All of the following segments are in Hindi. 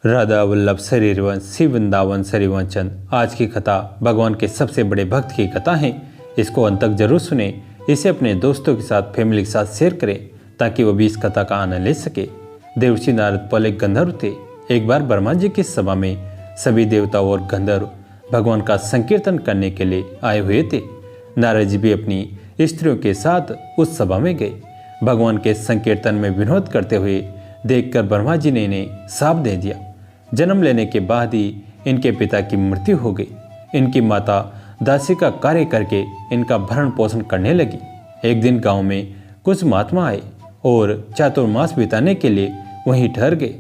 राधा वल्लभ शरीरवंश श्री वृंदावन शरीवंचन। आज की कथा भगवान के सबसे बड़े भक्त की कथा है। इसको अंत तक जरूर सुने। इसे अपने दोस्तों के साथ, फैमिली के साथ शेयर करें ताकि वो भी इस कथा का आनंद ले सके। देवर्षि नारद पहले गंधर्व थे। एक बार ब्रह्मा जी की सभा में सभी देवता और गंधर्व भगवान का संकीर्तन करने के लिए आए हुए थे। नारद जी भी अपनी स्त्रियों के साथ उस सभा में गए। भगवान के संकीर्तन में विनोद करते हुए देखकर ब्रह्मा जी ने इन्हें शाप दे दिया। जन्म लेने के बाद ही इनके पिता की मृत्यु हो गई। इनकी माता दासी का कार्य करके इनका भरण पोषण करने लगी। एक दिन गांव में कुछ महात्मा आए और चातुर्मास बिताने के लिए वहीं ठहर गए।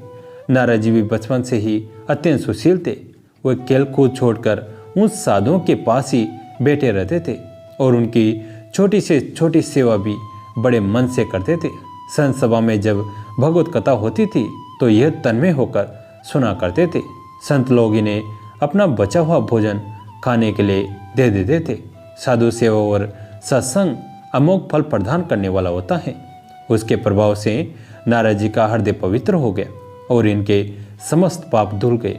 नारद जी भी बचपन से ही अत्यंत सुशील थे। वे खेल कूद छोड़कर उन साधुओं के पास ही बैठे रहते थे और उनकी छोटी से छोटी सेवा भी बड़े मन से करते थे। संत सभा में जब भगवत कथा होती थी तो यह तन्मय होकर सुना करते थे। संत लोग इन्हें अपना बचा हुआ भोजन खाने के लिए दे देते थे। साधु सेवा और सत्संग अमोघ फल प्रदान करने वाला होता है। उसके प्रभाव से नारद जी का हृदय पवित्र हो गया और इनके समस्त पाप धुल गए।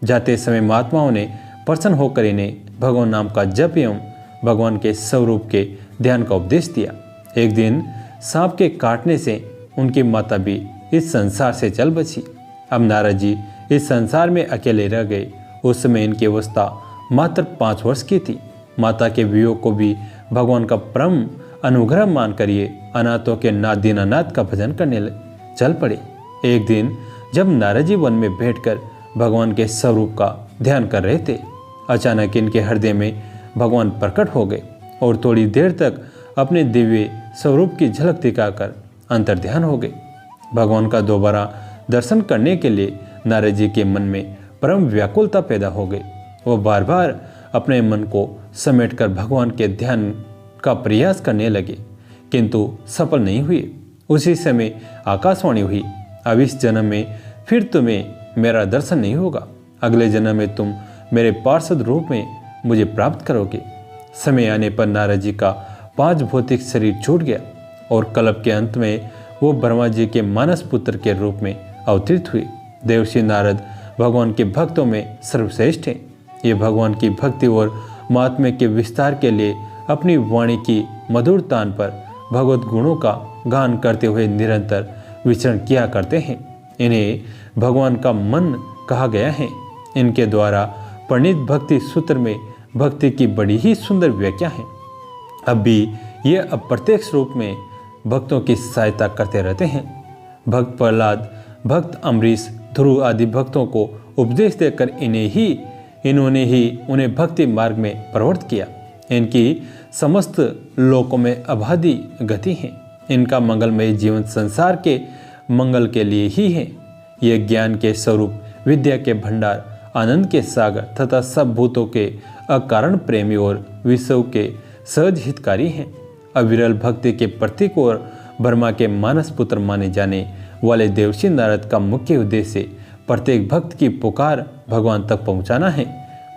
जाते समय महात्माओं ने प्रसन्न होकर इन्हें भगवान नाम का जप एवं भगवान के स्वरूप के ध्यान का उपदेश दिया। एक दिन सांप के काटने से उनकी माता भी इस संसार से चल बची। अब नारद जी इस संसार में अकेले रह गए। उस समय इनकी अवस्था मात्र 5 वर्ष की थी। माता के वियोग को भी भगवान का परम अनुग्रह मानकर ये अनाथों के नाथ दीनानाथ का भजन करने चल पड़े। एक दिन जब नारद जी वन में बैठकर भगवान के स्वरूप का ध्यान कर रहे थे, अचानक इनके हृदय में भगवान प्रकट हो गए और थोड़ी देर तक अपने दिव्य स्वरूप की झलक दिखाकर अंतर्ध्यान हो गए। भगवान का दोबारा दर्शन करने के लिए नारद जी के मन में परम व्याकुलता पैदा हो गई। वो बार बार अपने मन को समेटकर भगवान के ध्यान का प्रयास करने लगे, किंतु सफल नहीं हुए। उसी समय आकाशवाणी हुई, अब इस जन्म में फिर तुम्हें मेरा दर्शन नहीं होगा। अगले जन्म में तुम मेरे पार्षद रूप में मुझे प्राप्त करोगे। समय आने पर नारद जी का 5 भौतिक शरीर छूट गया और कल्प के अंत में वो ब्रह्मा जी के मानस पुत्र के रूप में अवतरित हुए। देवर्षि नारद भगवान के भक्तों में सर्वश्रेष्ठ हैं। ये भगवान की भक्ति और महात्म्य के विस्तार के लिए अपनी वाणी की मधुर तान पर भगवत गुणों का गान करते हुए निरंतर विचरण किया करते हैं। इन्हें भगवान का मन कहा गया है। इनके द्वारा प्रणीत भक्ति सूत्र में भक्ति की बड़ी ही सुंदर व्याख्या है। अब भी ये अप्रत्यक्ष रूप में भक्तों की सहायता करते रहते हैं। भक्त प्रहलाद, भक्त अम्बरीश, ध्रुव आदि भक्तों को उपदेश देकर इन्होंने ही उन्हें भक्ति मार्ग में प्रवृत्त किया। इनकी समस्त लोकों में अबाधी गति है। इनका मंगलमय जीवन संसार के मंगल के लिए ही है। ये ज्ञान के स्वरूप, विद्या के भंडार, आनंद के सागर तथा सब भूतों के अकारण प्रेमी और विश्व के सहज हितकारी हैं। अविरल भक्ति के प्रतीक और ब्रह्मा के मानस पुत्र माने जाने वाले देवर्षि नारद का मुख्य उद्देश्य प्रत्येक भक्त की पुकार भगवान तक पहुंचाना है।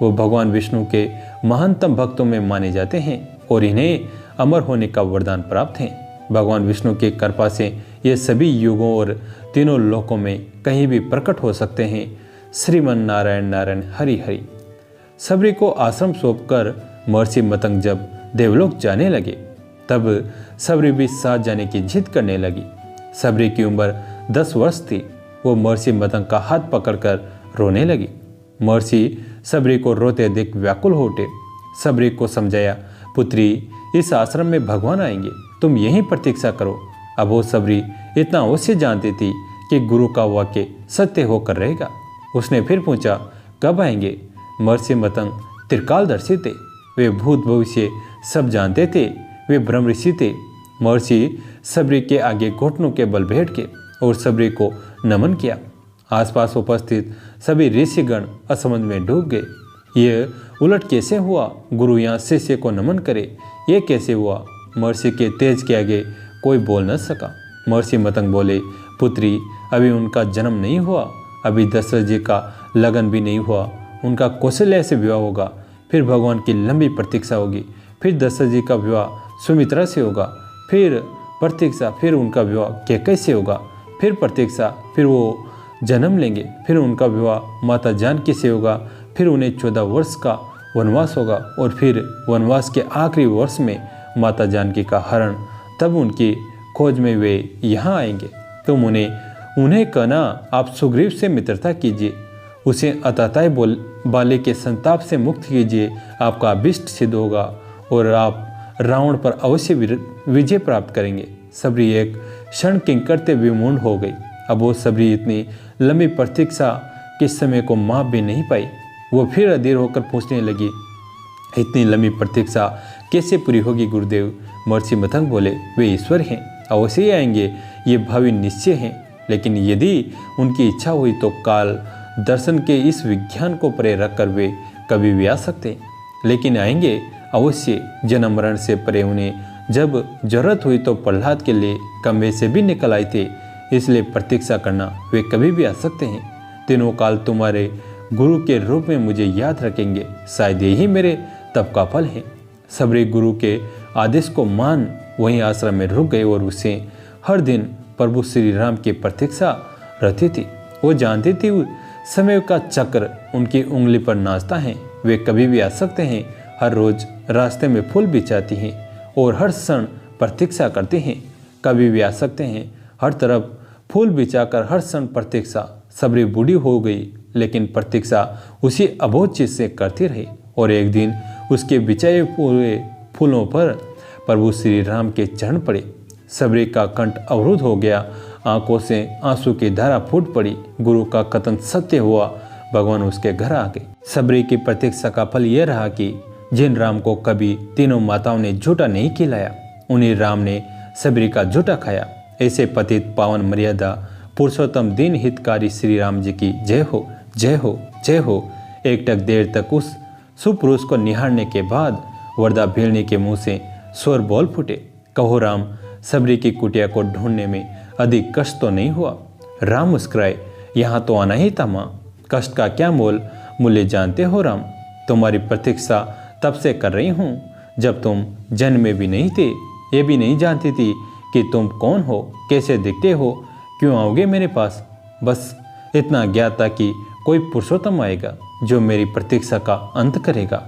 वो भगवान विष्णु के महानतम भक्तों में माने जाते हैं और इन्हें अमर होने का वरदान प्राप्त है। भगवान विष्णु की कृपा से ये सभी युगों और तीनों लोकों में कहीं भी प्रकट हो सकते हैं। श्रीमन नारायण नारायण हरि हरि। सबरी को आश्रम सौंपकर महर्षि मतंग जब देवलोक जाने लगे, तब सबरी भी साथ जाने की जिद करने लगी। सबरी की उम्र 10 वर्ष थी। वो महर्षि मतंग का हाथ पकड़कर रोने लगी। महर्षि सबरी को रोते देख व्याकुल हो उठे। सबरी को समझाया, पुत्री, इस आश्रम में भगवान आएंगे, तुम यहीं प्रतीक्षा करो। अब वो सबरी इतना अवश्य जानती थी कि गुरु का वाक्य सत्य होकर रहेगा। उसने फिर पूछा, कब आएंगे? महर्षि मतंग त्रिकालदर्शी थे। वे भूत भविष्य सब जानते थे। वे ब्रह्म ऋषि थे। महर्षि सबरी के आगे घुटनों के बल बैठ के और सबरी को नमन किया। आसपास उपस्थित सभी ऋषिगण असमंज में डूब गए। ये उलट कैसे हुआ? गुरु यहाँ शिष्य को नमन करे, ये कैसे हुआ? महर्षि के तेज के आगे कोई बोल न सका। महर्षि मतंग बोले, पुत्री, अभी उनका जन्म नहीं हुआ। अभी दशरथ जी का लगन भी नहीं हुआ। उनका कौशल्या से विवाह होगा, फिर भगवान की लंबी प्रतीक्षा होगी, फिर दशरथ जी का विवाह सुमित्रा से होगा, फिर प्रतीक्षा, फिर उनका विवाह कैकेयी से होगा, फिर प्रतीक्षा, फिर वो जन्म लेंगे, फिर उनका विवाह माता जानकी से होगा, फिर उन्हें 14 वर्ष का वनवास होगा और फिर वनवास के आखिरी वर्ष में माता जानकी का हरण। तब उनकी खोज में वे यहाँ आएंगे। तुम उन्हें कहना आप सुग्रीव से मित्रता कीजिए, उसे अताताय बाले के संताप से मुक्त कीजिए, आपका अभिष्ट सिद्ध होगा और आप रावण पर अवश्य विजय प्राप्त करेंगे। सबरी एक क्षण किंकरते विमूढ़ हो गई। अब वो सबरी इतनी लंबी प्रतीक्षा के समय को माप भी नहीं पाई। वो फिर अधीर होकर पूछने लगी, इतनी लंबी प्रतीक्षा कैसे पूरी होगी गुरुदेव? महर्षि मतंग बोले, वे ईश्वर हैं, अवश्य ही आएंगे, ये भावी निश्चय हैं। लेकिन यदि उनकी इच्छा हुई तो काल दर्शन के इस विज्ञान को परे रख कर वे कभी भी आ सकते, लेकिन आएंगे अवश्य। जन्म मरण से परे उन्हें जब जरूरत हुई तो प्रहलाद के लिए कमरे से भी निकल आए थे, इसलिए प्रतीक्षा करना, वे कभी भी आ सकते हैं। तीनों काल तुम्हारे गुरु के रूप में मुझे याद रखेंगे, शायद यही मेरे तप का फल है। सबरी गुरु के आदेश को मान वहीं आश्रम में रुक गए और उसे हर दिन प्रभु श्री राम की प्रतीक्षा रहती थी। वो जानती थी समय का चक्र उनकी उंगली पर नाचता है, वे कभी भी आ सकते हैं। हर रोज रास्ते में फूल बिछाती हैं और हर क्षण प्रतीक्षा करती हैं, कभी भी आ सकते हैं। हर तरफ फूल बिछाकर हर क्षण प्रतीक्षा। सबरी बूढ़ी हो गई, लेकिन प्रतीक्षा उसी अबोध चीज से करती रही और एक दिन उसके बिछाए हुए फूलों पर प्रभु श्री राम के चरण पड़े। सबरी का कंठ अवरुद्ध हो गया, आंखों से आंसू की धारा फूट पड़ी। गुरु का कथन सत्य हुआ, भगवान उसके घर आ गए। सबरी की प्रतीक्षा का फल यह रहा कि जिन राम को कभी तीनों माताओं ने झूठा नहीं खिलाया, उन्हीं राम ने सबरी का झूठा खाया। ऐसे पतित पावन मर्यादा पुरुषोत्तम दीन हितकारी श्री राम जी की जय हो, जय हो, जय हो। एकटक देर तक उस सुपुरुष को निहारने के बाद वरदा भीलनी के मुंह से स्वर बोल फूटे, कहो राम, सबरी की कुटिया को ढूंढने में अधिक कष्ट तो नहीं हुआ? राम मुस्कुराए, यहाँ तो आना ही था माँ, कष्ट का क्या मूल्य जानते हो राम? तुम्हारी प्रतीक्षा तब से कर रही हूँ जब तुम जन्म में भी नहीं थे। ये भी नहीं जानती थी कि तुम कौन हो, कैसे दिखते हो, क्यों आओगे मेरे पास। बस इतना ज्ञात था कि कोई पुरुषोत्तम आएगा जो मेरी प्रतीक्षा का अंत करेगा।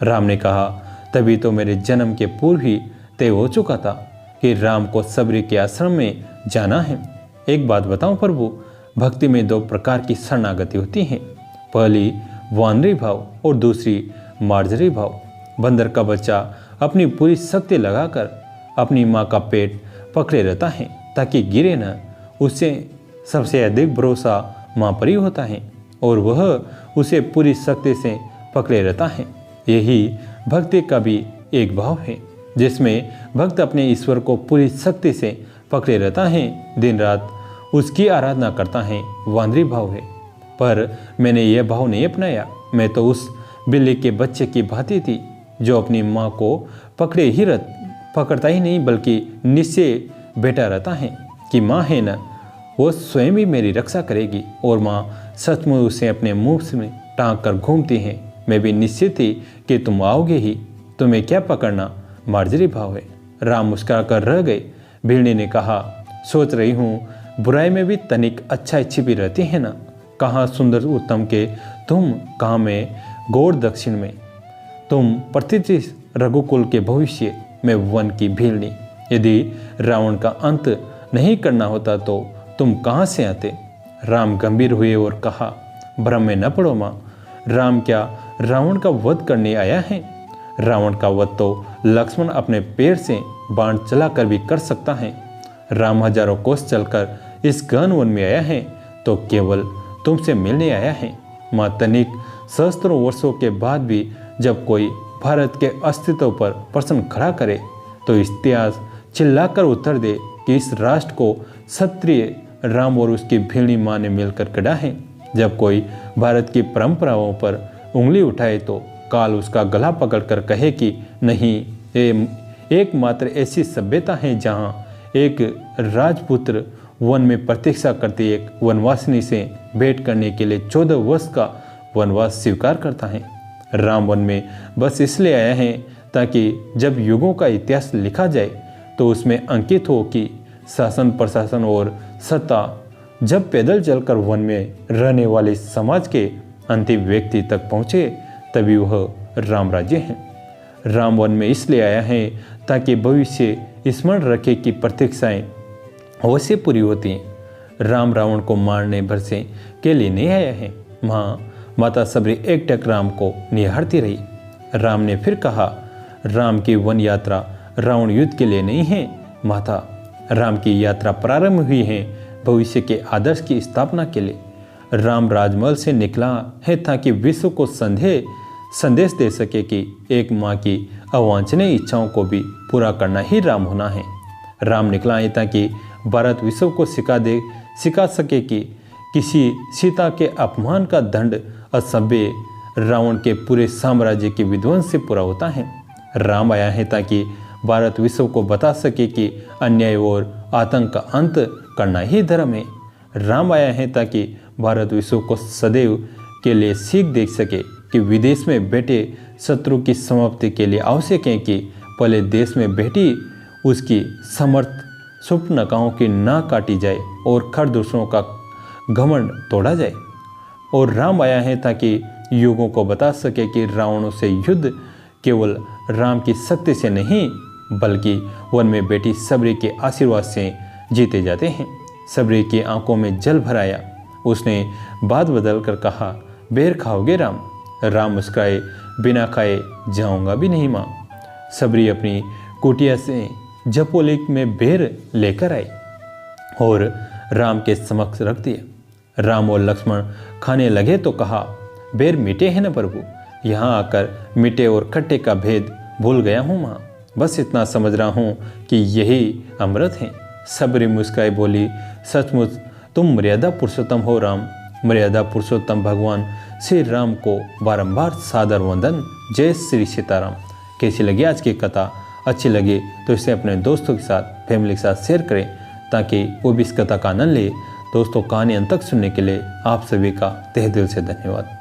राम ने कहा, तभी तो मेरे जन्म के पूर्व ही तय हो चुका था कि राम को सबरी के आश्रम में जाना है। एक बात बताऊं प्रभु, भक्ति में 2 प्रकार की शरणागति होती है, पहली वानरी भाव और दूसरी मार्जरी भाव। बंदर का बच्चा अपनी पूरी शक्ति लगाकर अपनी माँ का पेट पकड़े रहता है ताकि गिरे न। उससे सबसे अधिक भरोसा माँ पर ही होता है और वह उसे पूरी शक्ति से पकड़े रहता है। यही भक्ति का भी एक भाव है जिसमें भक्त अपने ईश्वर को पूरी शक्ति से पकड़े रहता है, दिन रात उसकी आराधना करता है, वानरी भाव है। पर मैंने यह भाव नहीं अपनाया। मैं तो उस बिल्ली के बच्चे की भांति थी जो अपनी माँ को पकड़ता ही नहीं बल्कि निश्चय बैठा रहता है कि माँ है न, वो स्वयं ही मेरी रक्षा करेगी और माँ सचमुच उसे अपने मुंह में टांग कर घूमती है। मैं भी निश्चित थी कि तुम आओगे ही, तुम्हें क्या पकड़ना, मार्जरी भाव है। राम मुस्कुरा कर रह गए। भीलनी ने कहा, सोच रही हूँ बुराई में भी तनिक अच्छाई छिपी रहती है ना। कहाँ सुंदर उत्तम के तुम, कहाँ में गौर दक्षिण में तुम, प्रतिथि रघुकुल के भविष्य में वन की भीलनी। यदि रावण का अंत नहीं करना होता तो तुम कहाँ से आते? राम गंभीर हुए और कहा, भ्रम में न पड़ो माँ, राम क्या रावण का वध करने आया है? रावण का वध तो लक्ष्मण अपने पैर से बाण चलाकर भी कर सकता है। राम हजारों कोस चलकर इस गहन वन में आया है तो केवल तुमसे मिलने आया है। माँ, तनिक सहस्त्रों वर्षों के बाद भी जब कोई भारत के अस्तित्व पर प्रश्न खड़ा करे तो इतिहास चिल्लाकर उत्तर दे कि इस राष्ट्र को क्षत्रिय राम और उसकी भीलनी माँ ने मिलकर गढ़ा है। जब कोई भारत की परंपराओं पर उंगली उठाए तो काल उसका गला पकड़कर कहे कि नहीं, एकमात्र ऐसी सभ्यता है जहाँ एक राजपुत्र वन में प्रतीक्षा करती एक वनवासिनी से भेंट करने के लिए 14 वर्ष का वनवास स्वीकार करता है। राम वन में बस इसलिए आया है ताकि जब युगों का इतिहास लिखा जाए तो उसमें अंकित हो कि शासन प्रशासन और सत्ता जब पैदल चलकर वन में रहने वाले समाज के अंतिम व्यक्ति तक पहुँचे तभी वह राम राज्य है। राम वन में इसलिए आया है ताकि भविष्य स्मरण रखे कि प्रतीक्षाएं अवश्य पूरी होती हैं। राम रावण को मारने भर से के लिए नहीं आया है। माता सबरी एकटक राम को निहारती रही। राम ने फिर कहा, राम की वन यात्रा रावण युद्ध के लिए नहीं है माता, राम की यात्रा प्रारंभ हुई है भविष्य के आदर्श की स्थापना के लिए। राम राजमहल से निकला है ताकि विश्व को संदेश दे सके कि एक माँ की अवांछनीय इच्छाओं को भी पूरा करना ही राम होना है। राम निकला है ताकि भारत विश्व को सिखा सके कि किसी सीता के अपमान का दंड असभ्य रावण के पूरे साम्राज्य के विध्वंस से पूरा होता है। राम आया है ताकि भारत विश्व को बता सके कि अन्याय और आतंक का अंत करना ही धर्म है। राम आया है ताकि भारत विश्व को सदैव के लिए सीख दे सके कि विदेश में बैठे शत्रु की समाप्ति के लिए आवश्यक है कि पहले देश में बैठी उसकी समर्थ स्वप्नकाओं की नाक काटी जाए और खर दूसरों का घमंड तोड़ा जाए। और राम आया है ताकि युगों को बता सके कि रावणों से युद्ध केवल राम की शक्ति से नहीं बल्कि वन में बेटी सबरी के आशीर्वाद से जीते जाते हैं। सबरी की आंखों में जल भर आया। उसने बात बदल कर कहा, बेर खाओगे राम? राम मुस्कुराए, बिना खाए जाऊंगा भी नहीं माँ। सबरी अपनी कुटिया से जपोली में बेर लेकर आई और राम के समक्ष रख दिया। राम और लक्ष्मण खाने लगे तो कहा, बेर मीठे हैं न प्रभु? यहाँ आकर मीठे और खट्टे का भेद भूल गया हूँ माँ। बस इतना समझ रहा हूँ कि यही अमृत है। सबरी मुस्काई बोली, सचमुच तुम मर्यादा पुरुषोत्तम हो राम। मर्यादा पुरुषोत्तम भगवान श्री राम को बारंबार सादर वंदन। जय श्री सीताराम। कैसी लगी आज की कथा? अच्छी लगी तो इसे अपने दोस्तों के साथ, फैमिली के साथ शेयर करें ताकि वो भी इस कथा का आनंद ले। दोस्तों, कहानी अंत तक सुनने के लिए आप सभी का तहे दिल से धन्यवाद।